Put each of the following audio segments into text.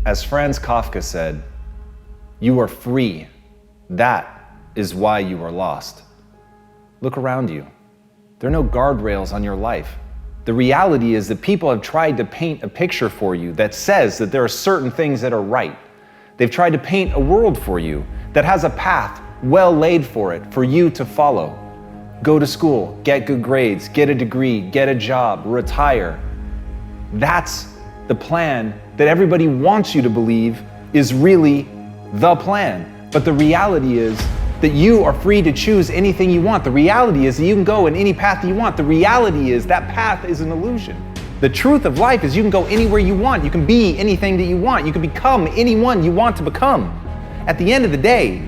As Franz Kafka said, "You are free. That is why you are lost." Look around you. There are no guardrails on your life. The reality is that people have tried to paint a picture for you that says that there are certain things that are right. They've tried to paint a world for you that has a path well laid for it, for you to follow. Go to school, get good grades, get a degree, get a job, retire. That's the plan that everybody wants you to believe is really the plan. But the reality is that you are free to choose anything you want. The reality is that you can go in any path you want. The reality is that path is an illusion. The truth of life is you can go anywhere you want. You can be anything that you want. You can become anyone you want to become. At the end of the day,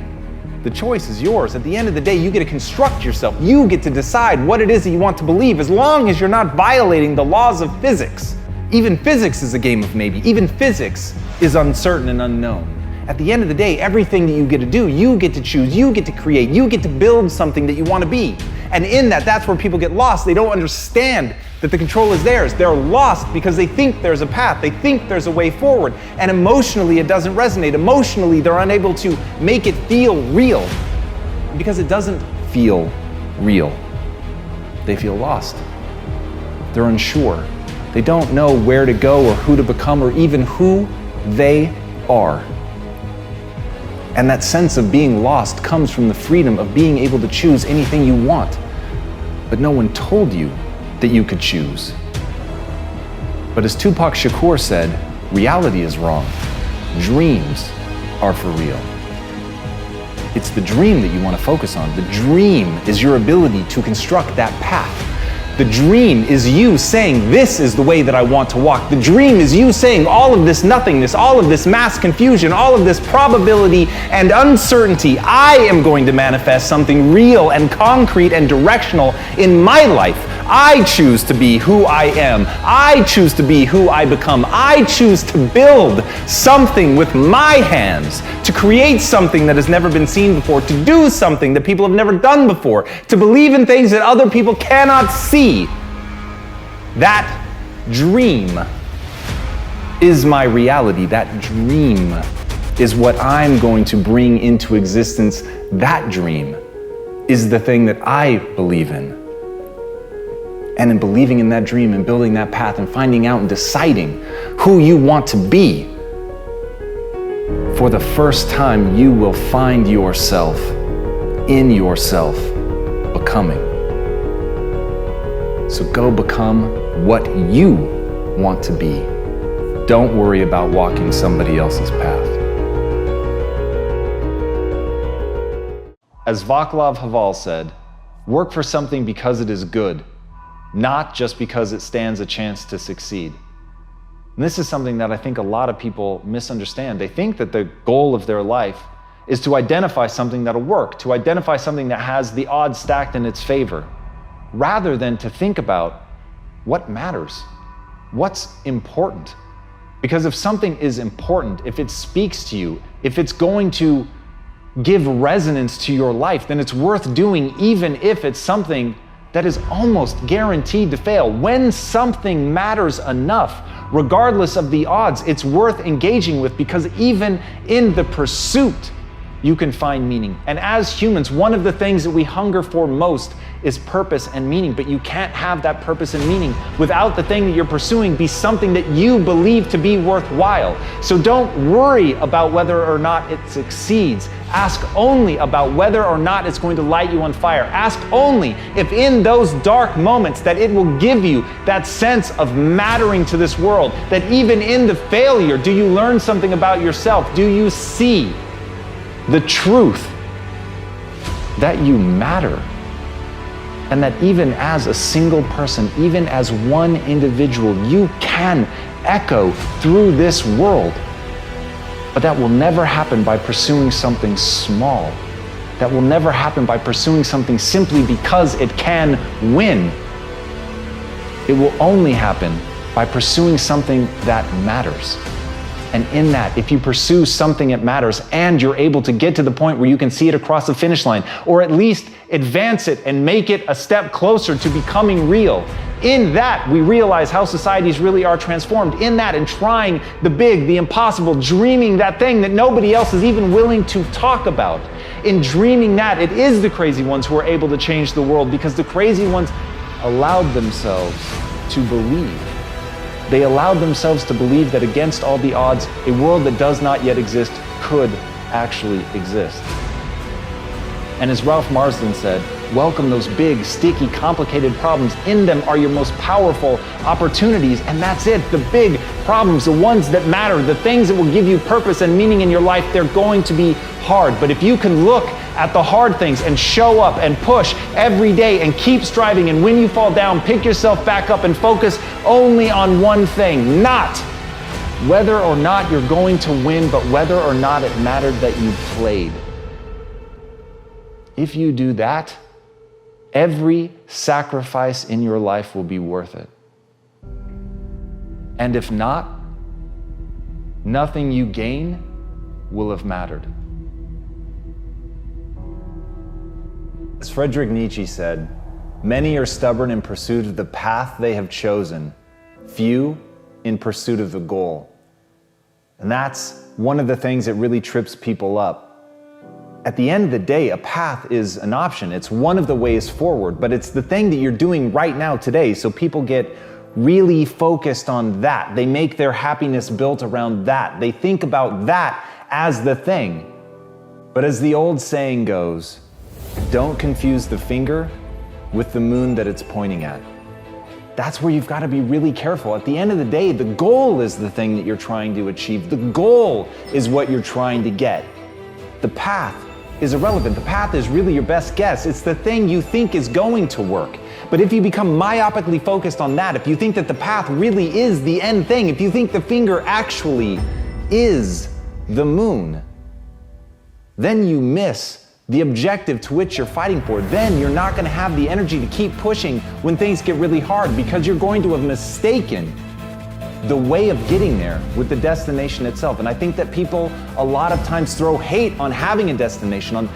the choice is yours. At the end of the day, you get to construct yourself. You get to decide what it is that you want to believe, as long as you're not violating the laws of physics. Even physics is a game of maybe. Even physics is uncertain and unknown. At the end of the day, everything that you get to do, you get to choose, you get to create, you get to build something that you want to be. And in that, that's where people get lost. They don't understand that the control is theirs. They're lost because they think there's a path. They think there's a way forward. And emotionally, it doesn't resonate. Emotionally, they're unable to make it feel real because it doesn't feel real. They feel lost. They're unsure. They don't know where to go or who to become or even who they are. And that sense of being lost comes from the freedom of being able to choose anything you want. But no one told you that you could choose. But as Tupac Shakur said, reality is wrong. Dreams are for real. It's the dream that you want to focus on. The dream is your ability to construct that path. The dream is you saying, this is the way that I want to walk. The dream is you saying all of this nothingness, all of this mass confusion, all of this probability and uncertainty. I am going to manifest something real and concrete and directional in my life. I choose to be who I am. I choose to be who I become. I choose to build something with my hands, to create something that has never been seen before, to do something that people have never done before, to believe in things that other people cannot see. That dream is my reality. That dream is what I'm going to bring into existence. That dream is the thing that I believe in. And in believing in that dream and building that path and finding out and deciding who you want to be, for the first time you will find yourself in yourself becoming. So go become what you want to be. Don't worry about walking somebody else's path. As Václav Havel said, work for something because it is good, not just because it stands a chance to succeed. And this is something that I think a lot of people misunderstand. They think that the goal of their life is to identify something that'll work, to identify something that has the odds stacked in its favor, rather than to think about what matters, what's important. Because if something is important, if it speaks to you, if it's going to give resonance to your life, then it's worth doing, even if it's something that is almost guaranteed to fail. When something matters enough, regardless of the odds, it's worth engaging with, because even in the pursuit, you can find meaning. And as humans, one of the things that we hunger for most is purpose and meaning, but you can't have that purpose and meaning without the thing that you're pursuing be something that you believe to be worthwhile. So don't worry about whether or not it succeeds. Ask only about whether or not it's going to light you on fire. Ask only if in those dark moments that it will give you that sense of mattering to this world, that even in the failure, do you learn something about yourself? Do you see the truth that you matter? And that even as a single person, even as one individual, you can echo through this world. But that will never happen by pursuing something small. That will never happen by pursuing something simply because it can win. It will only happen by pursuing something that matters. And in that, if you pursue something that matters and you're able to get to the point where you can see it across the finish line, or at least advance it and make it a step closer to becoming real, In that, we realize how societies really are transformed. In that, and trying the big, the impossible, dreaming that thing that nobody else is even willing to talk about. In dreaming that, it is the crazy ones who are able to change the world, because the crazy ones allowed themselves to believe. They allowed themselves to believe that against all the odds, a world that does not yet exist could actually exist. And as Ralph Marsden said, welcome those big, sticky, complicated problems. In them are your most powerful opportunities, and that's it. The big problems, the ones that matter, the things that will give you purpose and meaning in your life, they're going to be hard. But if you can look at the hard things and show up and push every day and keep striving, and when you fall down, pick yourself back up and focus only on one thing, not whether or not you're going to win, but whether or not it mattered that you played. If you do that, every sacrifice in your life will be worth it. And if not, nothing you gain will have mattered. As Friedrich Nietzsche said, many are stubborn in pursuit of the path they have chosen, few in pursuit of the goal. And that's one of the things that really trips people up. At the end of the day, a path is an option. It's one of the ways forward, but it's the thing that you're doing right now today. So people get really focused on that. They make their happiness built around that. They think about that as the thing. But as the old saying goes, don't confuse the finger with the moon that it's pointing at. That's where you've got to be really careful. At the end of the day, the goal is the thing that you're trying to achieve. The goal is what you're trying to get. The path is irrelevant. The path is really your best guess. It's the thing you think is going to work. But if you become myopically focused on that, if you think that the path really is the end thing, if you think the finger actually is the moon, then you miss the objective to which you're fighting for. Then you're not going to have the energy to keep pushing when things get really hard, because you're going to have mistaken the way of getting there with the destination itself. And I think that people a lot of times throw hate on having a destination, on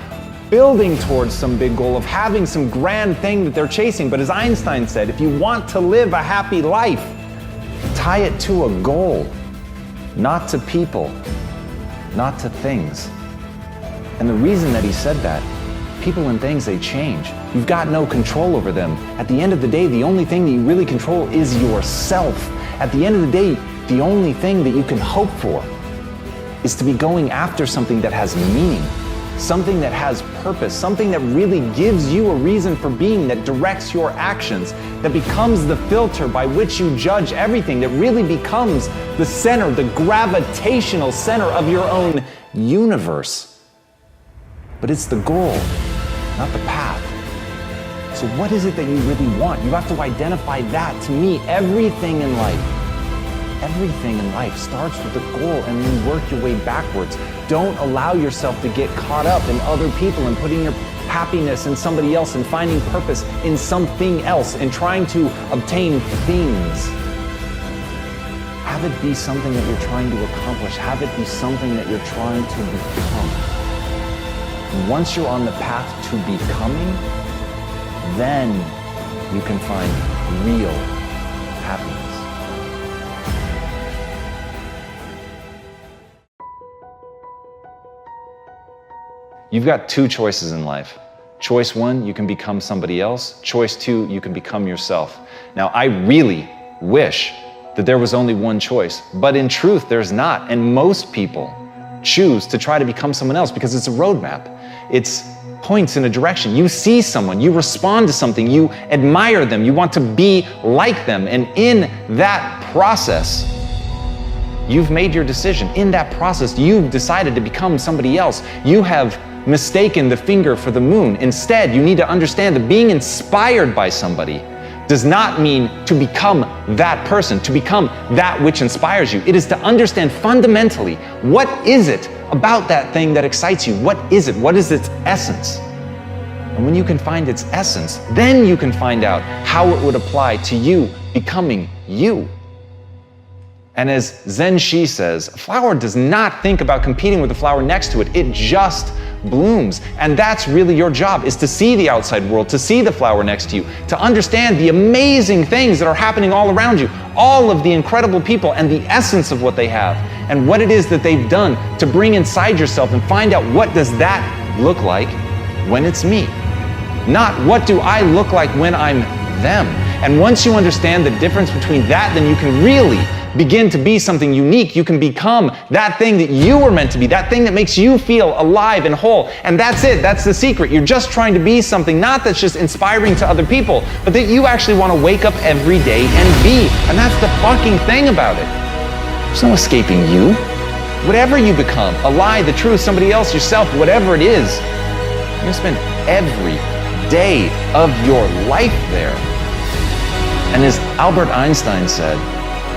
building towards some big goal, of having some grand thing that they're chasing. But as Einstein said, if you want to live a happy life, tie it to a goal, not to people, not to things. And the reason that he said that, people and things, they change. You've got no control over them. At the end of the day, the only thing that you really control is yourself. At the end of the day, the only thing that you can hope for is to be going after something that has meaning, something that has purpose, something that really gives you a reason for being, that directs your actions, that becomes the filter by which you judge everything, that really becomes the center, the gravitational center of your own universe. But it's the goal, not the path. So what is it that you really want? You have to identify that. To me, everything in life starts with a goal, and then work your way backwards. Don't allow yourself to get caught up in other people and putting your happiness in somebody else and finding purpose in something else and trying to obtain things. Have it be something that you're trying to accomplish. Have it be something that you're trying to become. And once you're on the path to becoming, then you can find real happiness. You've got two choices in life. Choice one, you can become somebody else. Choice two, you can become yourself. Now, I really wish that there was only one choice, but in truth, there's not. And most people choose to try to become someone else because it's a roadmap. It's points in a direction. You see someone, you respond to something, you admire them, you want to be like them. And in that process, you've made your decision. In that process, you've decided to become somebody else. You have mistaken the finger for the moon. Instead, you need to understand that being inspired by somebody does not mean to become that person, to become that which inspires you. It is to understand fundamentally, what is it about that thing that excites you? What is it? What is its essence? And when you can find its essence, then you can find out how it would apply to you becoming you. And as Zen Shi says, a flower does not think about competing with the flower next to it. It just blooms. And that's really your job, is to see the outside world, to see the flower next to you, to understand the amazing things that are happening all around you, all of the incredible people and the essence of what they have, and what it is that they've done to bring inside yourself, and find out, what does that look like when it's me? Not what do I look like when I'm them. And once you understand the difference between that, then you can really begin to be something unique. You can become that thing that you were meant to be, that thing that makes you feel alive and whole. And that's it, that's the secret. You're just trying to be something, not that's just inspiring to other people, but that you actually want to wake up every day and be. And that's the fucking thing about it. There's no escaping you. Whatever you become, a lie, the truth, somebody else, yourself, whatever it is, you're gonna spend every day of your life there. And as Albert Einstein said,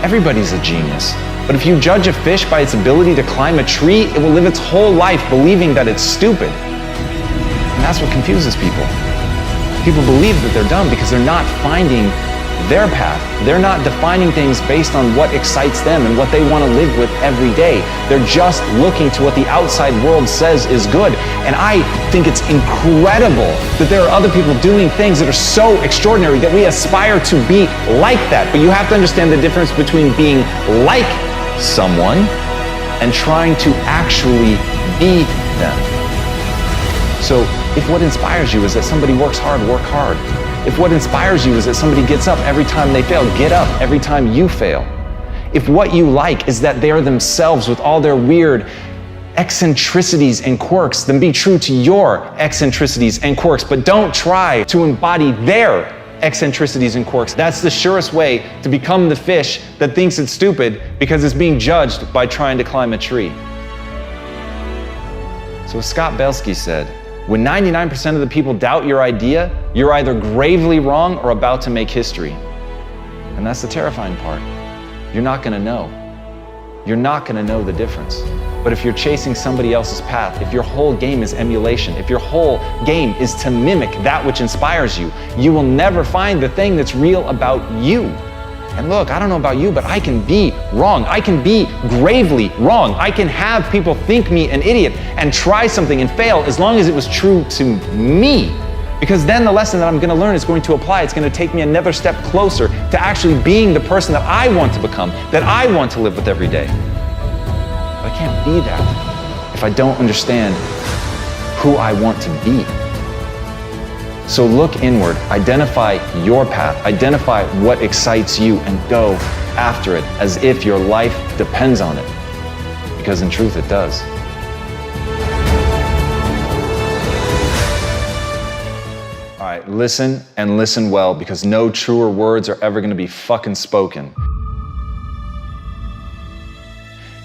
everybody's a genius. But if you judge a fish by its ability to climb a tree, it will live its whole life believing that it's stupid. And that's what confuses people. People believe that they're dumb because they're not finding their path. They're not defining things based on what excites them and what they want to live with every day. They're just looking to what the outside world says is good. And I think it's incredible that there are other people doing things that are so extraordinary that we aspire to be like that. But you have to understand the difference between being like someone and trying to actually be them. So if what inspires you is that somebody works hard, work hard. If what inspires you is that somebody gets up every time they fail, get up every time you fail. If what you like is that they are themselves with all their weird eccentricities and quirks, then be true to your eccentricities and quirks, but don't try to embody their eccentricities and quirks. That's the surest way to become the fish that thinks it's stupid because it's being judged by trying to climb a tree. So as Scott Belsky said, when 99% of the people doubt your idea, you're either gravely wrong or about to make history. And that's the terrifying part. You're not gonna know. You're not gonna know the difference. But if you're chasing somebody else's path, if your whole game is emulation, if your whole game is to mimic that which inspires you, you will never find the thing that's real about you. And look, I don't know about you, but I can be wrong. I can be gravely wrong. I can have people think me an idiot and try something and fail as long as it was true to me. Because then the lesson that I'm going to learn is going to apply. It's going to take me another step closer to actually being the person that I want to become, that I want to live with every day. But I can't be that if I don't understand who I want to be. So look inward, identify your path, identify what excites you, and go after it as if your life depends on it. Because in truth, it does. All right, listen and listen well, because no truer words are ever gonna be fucking spoken.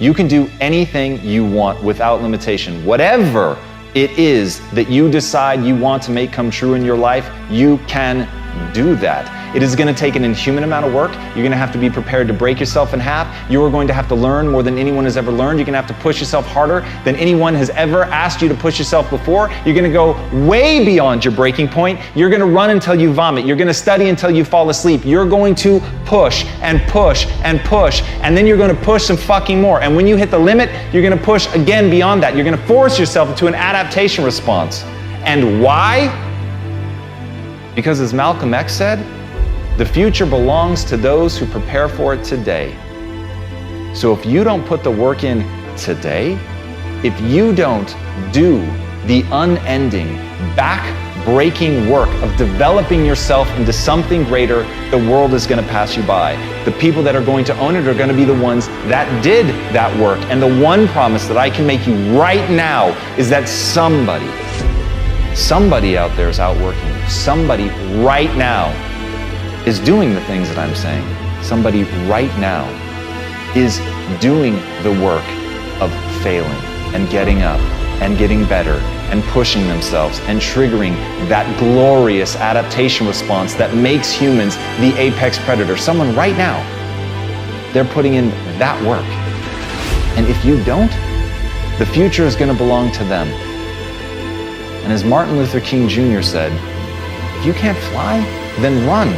You can do anything you want without limitation. Whatever it is that you decide you want to make come true in your life, you can do that. It is going to take an inhuman amount of work. You're going to have to be prepared to break yourself in half. You are going to have to learn more than anyone has ever learned. You're going to have to push yourself harder than anyone has ever asked you to push yourself before. You're going to go way beyond your breaking point. You're going to run until you vomit. You're going to study until you fall asleep. You're going to push and push and push, and then you're going to push some fucking more. And when you hit the limit, you're going to push again beyond that. You're going to force yourself into an adaptation response. And why? Because as Malcolm X said, the future belongs to those who prepare for it today. So if you don't put the work in today, if you don't do the unending, back-breaking work of developing yourself into something greater, the world is going to pass you by. The people that are going to own it are going to be the ones that did that work. And the one promise that I can make you right now is that somebody out there is outworking you. Somebody right now is doing the things that I'm saying. Somebody right now is doing the work of failing and getting up and getting better and pushing themselves and triggering that glorious adaptation response that makes humans the apex predator. Someone right now, they're putting in that work. And if you don't, the future is going to belong to them. And as Martin Luther King Jr. said, if you can't fly, then run.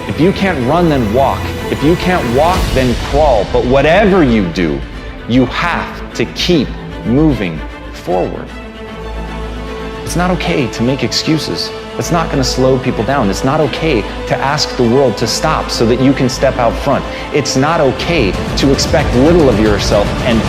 If you can't run, then walk. If you can't walk, then crawl. But whatever you do, you have to keep moving forward. It's not okay to make excuses. It's not gonna slow people down. It's not okay to ask the world to stop so that you can step out front. It's not okay to expect little of yourself and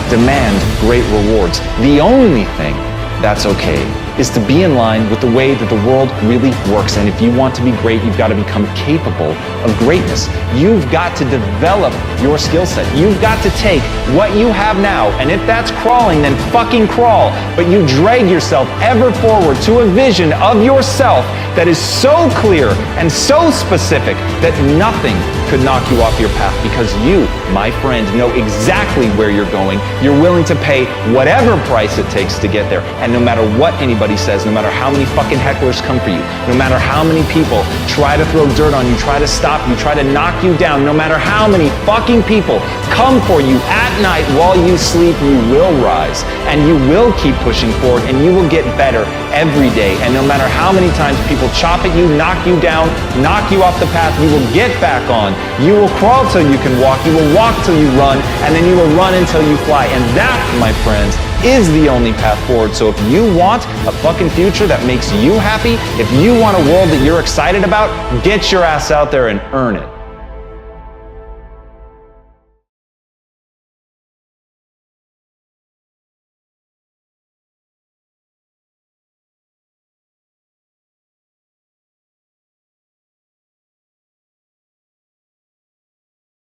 demand great rewards. The only thing that's okay is to be in line with the way that the world really works. And if you want to be great, you've got to become capable of greatness. You've got to develop your skill set. You've got to take what you have now, and if that's crawling, then fucking crawl. But you drag yourself ever forward to a vision of yourself that is so clear and so specific that nothing could knock you off your path, because you, my friend, know exactly where you're going. You're willing to pay whatever price it takes to get there. And no matter what anybody says, no matter how many fucking hecklers come for you, no matter how many people try to throw dirt on you, try to stop you, try to knock you down, no matter how many fucking people come for you at night while you sleep, you will rise and you will keep pushing forward and you will get better every day. And no matter how many times people chop at you, knock you down, knock you off the path, you will get back on. You will crawl till you can walk, you will walk till you run, and then you will run until you fly. And that, my friends, is the only path forward. So if you want a fucking future that makes you happy, if you want a world that you're excited about, get your ass out there and earn it.